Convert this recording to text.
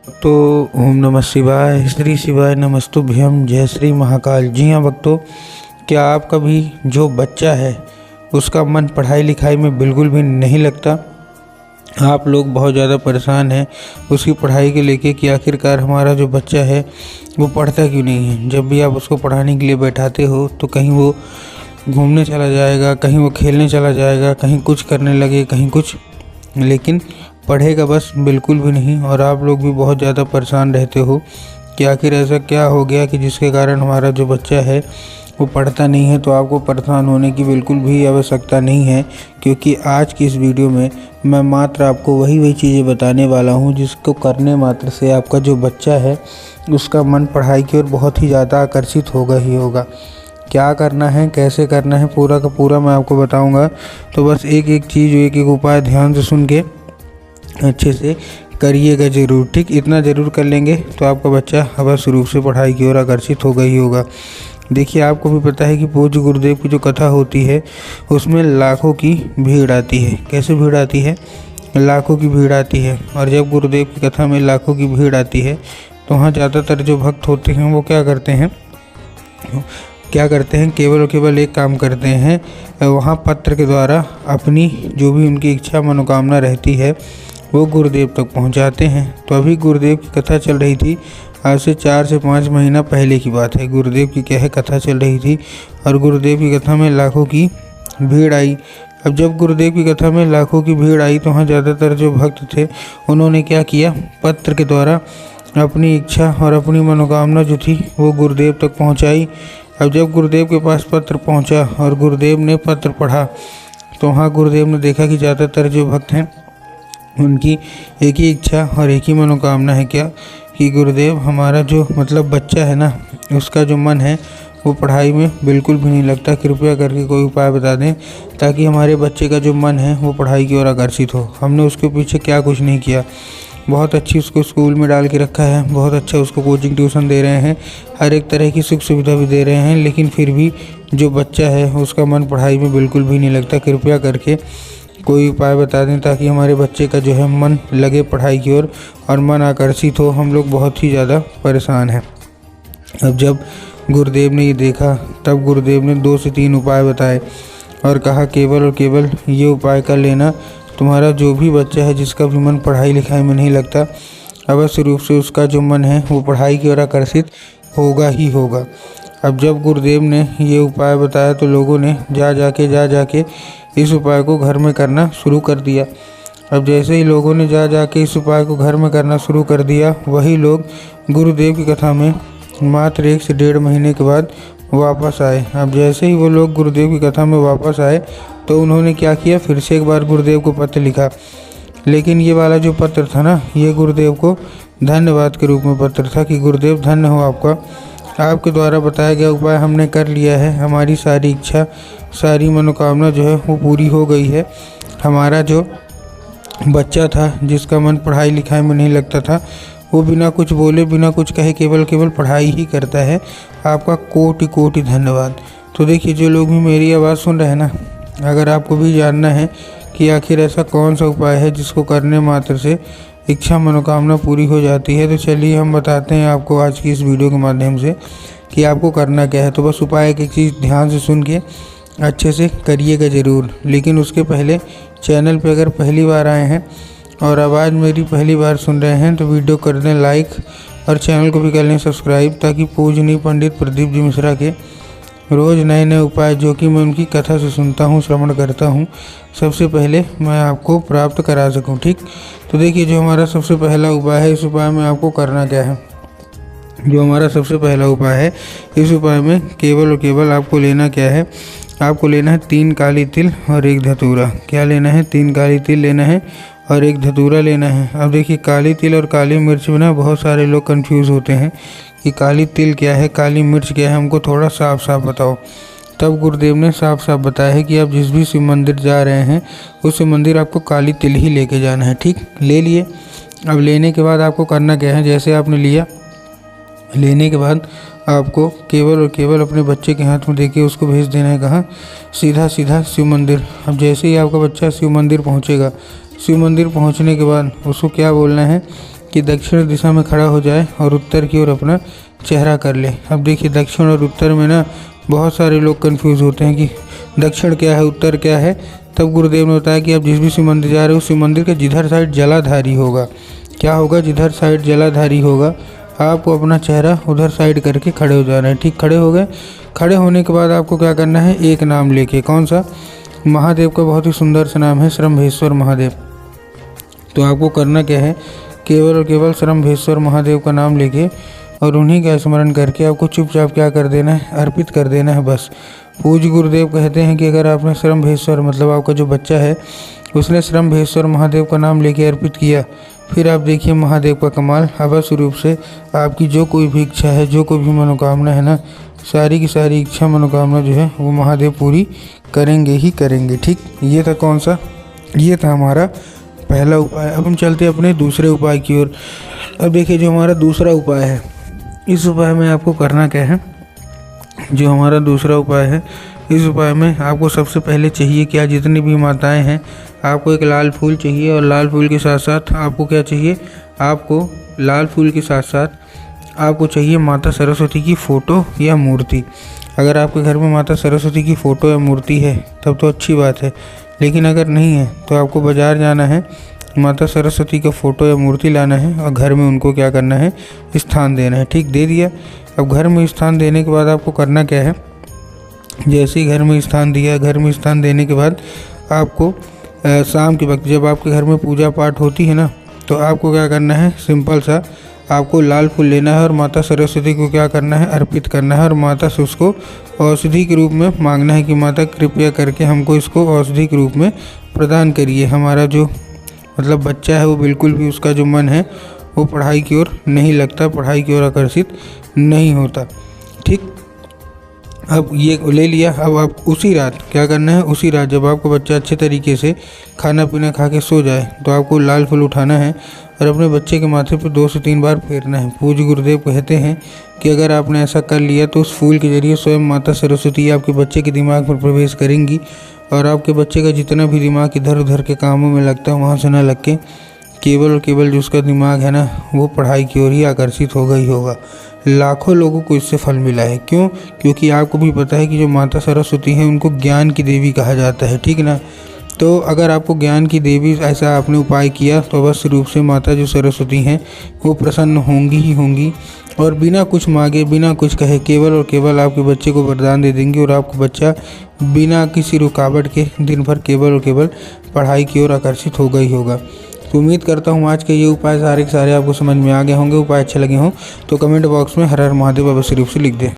तो ओम नमः शिवाय, श्री शिवाय नमस्तुभ्यम, जय श्री महाकाल। जी हाँ भक्तों, क्या आपका भी जो बच्चा है उसका मन पढ़ाई लिखाई में बिल्कुल भी नहीं लगता? आप लोग बहुत ज़्यादा परेशान हैं उसकी पढ़ाई के लेके कि आखिरकार हमारा जो बच्चा है वो पढ़ता क्यों नहीं है। जब भी आप उसको पढ़ाने के लिए बैठाते हो तो कहीं वो घूमने चला जाएगा, कहीं वो खेलने चला जाएगा, कहीं कुछ करने लगे, कहीं कुछ, लेकिन पढ़ेगा बस बिल्कुल भी नहीं। और आप लोग भी बहुत ज़्यादा परेशान रहते हो कि आखिर ऐसा क्या हो गया कि जिसके कारण हमारा जो बच्चा है वो पढ़ता नहीं है। तो आपको परेशान होने की बिल्कुल भी आवश्यकता नहीं है, क्योंकि आज की इस वीडियो में मैं मात्र आपको वही चीज़ें बताने वाला हूँ जिसको करने मात्र से आपका जो बच्चा है उसका मन पढ़ाई की ओर बहुत ही ज़्यादा आकर्षित होगा ही होगा। क्या करना है, कैसे करना है, पूरा का पूरा मैं आपको बताऊंगा। तो बस एक एक चीज़, एक एक उपाय ध्यान से सुन के अच्छे से करिएगा ज़रूर, ठीक। इतना ज़रूर कर लेंगे तो आपका बच्चा अवश्य रूप से पढ़ाई की ओर आकर्षित होगा ही होगा। देखिए, आपको भी पता है कि पूज्य गुरुदेव की जो कथा होती है उसमें लाखों की भीड़ आती है। कैसे भीड़ आती है? लाखों की भीड़ आती है। और जब गुरुदेव की कथा में लाखों की भीड़ आती है तो वहाँ ज़्यादातर जो भक्त होते हैं वो क्या करते हैं, केवल और केवल एक काम करते हैं, वहाँ पत्र के द्वारा अपनी जो भी उनकी इच्छा मनोकामना रहती है वो गुरुदेव तक पहुँचाते हैं। तो अभी गुरुदेव की कथा चल रही थी, आज से 4 से 5 महीना पहले की बात है। गुरुदेव की क्या है, कथा चल रही थी और गुरुदेव की कथा में लाखों की भीड़ आई। अब जब गुरुदेव की कथा में लाखों की भीड़ आई तो वहाँ ज़्यादातर जो भक्त थे उन्होंने क्या किया, पत्र के द्वारा अपनी इच्छा और अपनी मनोकामना जो थी वो गुरुदेव तक पहुँचाई। अब जब गुरुदेव के पास पत्र पहुँचा और गुरुदेव ने पत्र पढ़ा तो वहाँ गुरुदेव ने देखा कि ज़्यादातर जो भक्त हैं उनकी एक ही इच्छा और एक ही मनोकामना है, क्या कि गुरुदेव हमारा जो बच्चा है ना उसका जो मन है वो पढ़ाई में बिल्कुल भी नहीं लगता। कृपया करके कोई उपाय बता दें ताकि हमारे बच्चे का जो मन है वो पढ़ाई की ओर आकर्षित हो। हमने उसके पीछे क्या कुछ नहीं किया, बहुत अच्छी उसको स्कूल में डाल के रखा है, बहुत अच्छा उसको कोचिंग ट्यूशन दे रहे हैं, हर एक तरह की सुख सुविधा भी दे रहे हैं, लेकिन फिर भी जो बच्चा है उसका मन पढ़ाई में बिल्कुल भी नहीं लगता। कृपया करके कोई उपाय बता दें ताकि हमारे बच्चे का जो है मन लगे पढ़ाई की ओर और मन आकर्षित हो। हम लोग बहुत ही ज़्यादा परेशान हैं। अब जब गुरुदेव ने ये देखा तब गुरुदेव ने 2 से 3 उपाय बताए और कहा केवल और केवल ये उपाय कर लेना, तुम्हारा जो भी बच्चा है जिसका भी मन पढ़ाई लिखाई में नहीं लगता, अवश्य रूप से उसका जो मन है वो पढ़ाई की ओर आकर्षित होगा ही होगा। अब जब गुरुदेव ने ये उपाय बताया तो लोगों ने जा जाके इस उपाय को घर में करना शुरू कर दिया। अब जैसे ही लोगों ने जा के इस उपाय को घर में करना शुरू कर दिया, वही लोग गुरुदेव की कथा में मात्र 1 से 1.5 महीने के बाद वापस आए। अब जैसे ही वो लोग गुरुदेव की कथा में वापस आए तो उन्होंने क्या किया, फिर से एक बार गुरुदेव को पत्र लिखा। लेकिन ये वाला जो पत्र था ना, ये गुरुदेव को धन्यवाद के रूप में पत्र था कि गुरुदेव धन्य हो आपका, आपके द्वारा बताया गया उपाय हमने कर लिया है, हमारी सारी इच्छा सारी मनोकामना जो है वो पूरी हो गई है। हमारा जो बच्चा था जिसका मन पढ़ाई लिखाई में नहीं लगता था वो बिना कुछ बोले बिना कुछ कहे केवल पढ़ाई ही करता है। आपका कोटि कोटि धन्यवाद। तो देखिए, जो लोग भी मेरी आवाज़ सुन रहे हैं ना, अगर आपको भी जानना है कि आखिर ऐसा कौन सा उपाय है जिसको करने मात्र से इच्छा मनोकामना पूरी हो जाती है, तो चलिए हम बताते हैं आपको आज की इस वीडियो के माध्यम से कि आपको करना क्या है। तो बस उपाय एक चीज़ ध्यान से सुन के अच्छे से करिएगा ज़रूर। लेकिन उसके पहले चैनल पे अगर पहली बार आए हैं और आवाज़ मेरी पहली बार सुन रहे हैं तो वीडियो कर दें लाइक और चैनल को भी कर लें सब्सक्राइब, ताकि पूजनीय पंडित प्रदीप जी मिश्रा के रोज़ नए नए उपाय जो कि मैं उनकी कथा से सुनता हूँ, श्रवण करता हूँ, सबसे पहले मैं आपको प्राप्त करा सकूँ, ठीक। तो देखिए, जो हमारा सबसे पहला उपाय है, इस उपाय में आपको करना क्या है। जो हमारा सबसे पहला उपाय है, इस उपाय में केवल और केवल आपको लेना क्या है, आपको लेना है 3 काली तिल और 1 धतूरा। क्या लेना है? 3 काली तिल लेना है और 1 धतूरा लेना है। अब देखिए, काली तिल और काली मिर्च में ना बहुत सारे लोग कंफ्यूज होते हैं कि काली तिल क्या है, काली मिर्च क्या है, हमको थोड़ा साफ साफ बताओ। तब गुरुदेव ने साफ साफ बताया है कि आप जिस भी शिव मंदिर जा रहे हैं उस शिव मंदिर आपको काली तिल ही लेके जाना है, ठीक। ले लिए। अब लेने के बाद आपको करना क्या है, जैसे आपने लिया, लेने के बाद आपको केवल और केवल अपने बच्चे के हाथ में देके उसको भेज देना है, कहाँ, सीधा शिव मंदिर। अब जैसे ही आपका बच्चा शिव मंदिर पहुँचेगा, शिव मंदिर पहुँचने के बाद उसको क्या बोलना है कि दक्षिण दिशा में खड़ा हो जाए और उत्तर की ओर अपना चेहरा कर ले। अब देखिए दक्षिण और उत्तर में ना बहुत सारे लोग कंफ्यूज होते हैं कि दक्षिण क्या है, उत्तर क्या है। तब गुरुदेव ने बताया कि आप जिस भी शिव मंदिर जा रहे हो उस शिव मंदिर के जिधर साइड जलाधारी होगा, क्या होगा, जिधर साइड जलाधारी होगा, आपको अपना चेहरा उधर साइड करके खड़े हो जाना है। ठीक, खड़े हो गए। खड़े होने के बाद आपको क्या करना है, एक नाम लेके, कौन सा, महादेव का बहुत ही सुंदर सा नाम है श्रम्भेश्वर महादेव। तो आपको करना क्या है, केवल और केवल श्रम्भेश्वर महादेव का नाम लेके और उन्हीं का स्मरण करके आपको चुपचाप क्या कर देना है, अर्पित कर देना है बस। पूज्य गुरुदेव कहते हैं कि अगर आपने श्रम्भेश्वर मतलब आपका जो बच्चा है उसने श्रम्भेश्वर महादेव का नाम लेके अर्पित किया, फिर आप देखिए महादेव का कमाल। अवश्य रूप से आपकी जो कोई भी इच्छा है, जो कोई भी मनोकामना है ना, सारी की सारी इच्छा मनोकामना जो है वो महादेव पूरी करेंगे ही करेंगे। ठीक, ये था कौन सा, ये था हमारा पहला उपाय। अब हम चलते हैं अपने दूसरे उपाय की ओर। अब देखिए जो हमारा दूसरा उपाय है, इस उपाय में आपको करना क्या है, जो हमारा दूसरा उपाय है इस उपाय में आपको सबसे पहले चाहिए क्या, जितनी भी माताएं हैं आपको एक लाल फूल चाहिए और लाल फूल के साथ साथ आपको क्या चाहिए, आपको लाल फूल के साथ साथ आपको चाहिए माता सरस्वती की फ़ोटो या मूर्ति। अगर आपके घर में माता सरस्वती की फ़ोटो या मूर्ति है तब तो अच्छी बात है, लेकिन अगर नहीं है तो आपको बाज़ार जाना है, माता सरस्वती का फ़ोटो या मूर्ति लाना है और घर में उनको क्या करना है, स्थान देना है। ठीक, दे दिया। अब घर में स्थान देने के बाद आपको करना क्या है, जैसे ही घर में स्थान दिया, घर में स्थान देने के बाद आपको शाम के वक्त जब आपके घर में पूजा पाठ होती है ना, तो आपको क्या करना है, सिंपल सा आपको लाल फूल लेना है और माता सरस्वती को क्या करना है, अर्पित करना है और माता से उसको औषधि के रूप में मांगना है कि माता कृपया करके हमको इसको औषधि के रूप में प्रदान करिए। हमारा जो मतलब बच्चा है वो बिल्कुल भी उसका जो मन है वो पढ़ाई की ओर नहीं लगता, पढ़ाई की ओर आकर्षित नहीं होता। ठीक, अब ये ले लिया। अब आप उसी रात क्या करना है, उसी रात जब आपका बच्चा अच्छे तरीके से खाना पीना खा के सो जाए तो आपको लाल फूल उठाना है और अपने बच्चे के माथे पर 2 से 3 बार फेरना है। पूज्य गुरुदेव कहते हैं कि अगर आपने ऐसा कर लिया तो उस फूल के जरिए स्वयं माता सरस्वती आपके बच्चे के दिमाग पर प्रवेश करेंगी और आपके बच्चे का जितना भी दिमाग इधर उधर के कामों में लगता है वहाँ से ना लग के केवल और केवल जो उसका दिमाग है ना वो पढ़ाई की ओर ही आकर्षित होगा ही होगा। लाखों लोगों को इससे फल मिला है। क्यों? क्योंकि आपको भी पता है कि जो माता सरस्वती हैं उनको ज्ञान की देवी कहा जाता है, ठीक ना। तो अगर आपको ज्ञान की देवी ऐसा आपने उपाय किया तो अवश्य रूप से माता जो सरस्वती हैं वो प्रसन्न होंगी ही होंगी और बिना कुछ मांगे बिना कुछ कहे केवल और केवल आपके बच्चे को वरदान दे देंगे और आपका बच्चा बिना किसी रुकावट के दिन भर केवल और केवल पढ़ाई की ओर आकर्षित होगा ही होगा। तो उम्मीद करता हूँ आज के ये उपाय सारे के सारे आपको समझ में आ गए होंगे। उपाय अच्छे लगे हों तो कमेंट बॉक्स में हर हर महादेव अवश्य रूप से लिख दें।